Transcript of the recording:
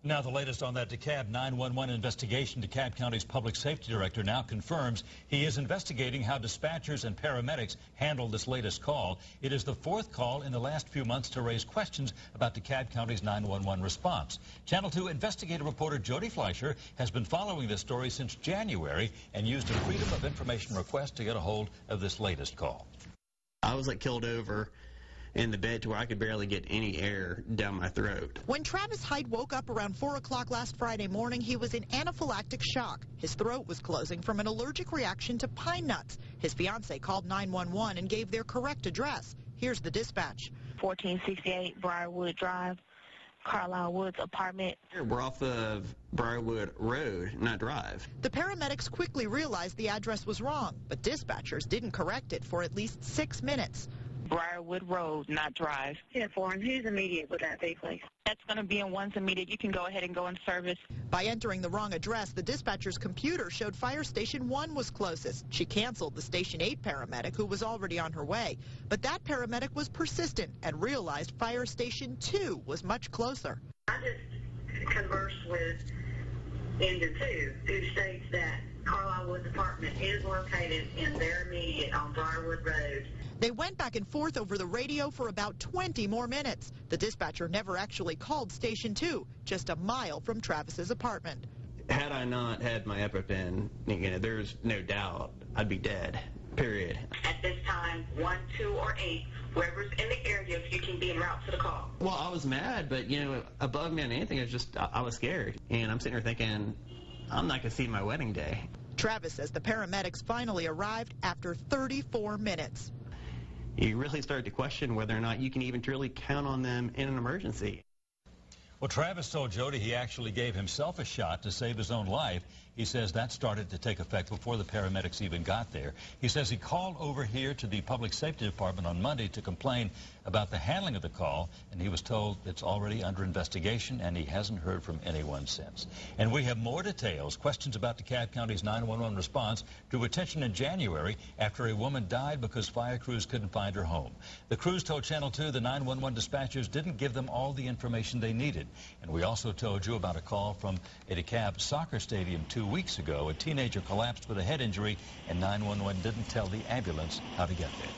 Now the latest on that DeKalb 911 investigation. DeKalb County's public safety director now confirms he is investigating how dispatchers and paramedics handled this latest call. It is the fourth call in the last few months to raise questions about DeKalb County's 911 response. Channel 2 investigative reporter Jody Fleischer has been following this story since January and used a Freedom of Information request to get a hold of this latest call. I was killed over in the bed to where I could barely get any air down my throat. When Travis Height woke up around 4 o'clock last Friday morning, he was in anaphylactic shock. His throat was closing from an allergic reaction to pine nuts. His fiancée called 911 and gave their correct address. Here's the dispatch. 1468 Briarwood Drive, Carlisle Woods apartment. We're off of Briarwood Road, not Drive. The paramedics quickly realized the address was wrong, but dispatchers didn't correct it for at least 6 minutes. Briarwood Road, not Drive. 10-4, and whose immediate would that be, please? That's going to be in one's immediate. You can go ahead and go in service. By entering the wrong address, the dispatcher's computer showed Fire Station 1 was closest. She canceled the Station 8 paramedic, who was already on her way. But that paramedic was persistent and realized Fire Station 2 was much closer. I just conversed with Engine 2, who states that Carlisle Woods apartment is located in their immediate on Briarwood Road. They went back and forth over the radio for about 20 more minutes. The dispatcher never actually called Station 2, just a mile from Travis's apartment. Had I not had my EpiPen, there's no doubt I'd be dead, period. At this time, 1, 2, or 8, whoever's in the area, if you can be en route to the call. Well, I was mad, but, above me on anything, it's just I was scared. And I'm sitting here thinking, I'm not going to see my wedding day. Travis says the paramedics finally arrived after 34 minutes. You really start to question whether or not you can even truly count on them in an emergency. Well, Travis told Jody he actually gave himself a shot to save his own life. He says that started to take effect before the paramedics even got there. He says he called over here to the Public Safety Department on Monday to complain about the handling of the call, and he was told it's already under investigation, and he hasn't heard from anyone since. And we have more details. Questions about DeKalb County's 911 response drew attention in January after a woman died because fire crews couldn't find her home. The crews told Channel 2 the 911 dispatchers didn't give them all the information they needed. And we also told you about a call from a DeKalb soccer stadium 2 weeks ago. A teenager collapsed with a head injury, and 911 didn't tell the ambulance how to get there.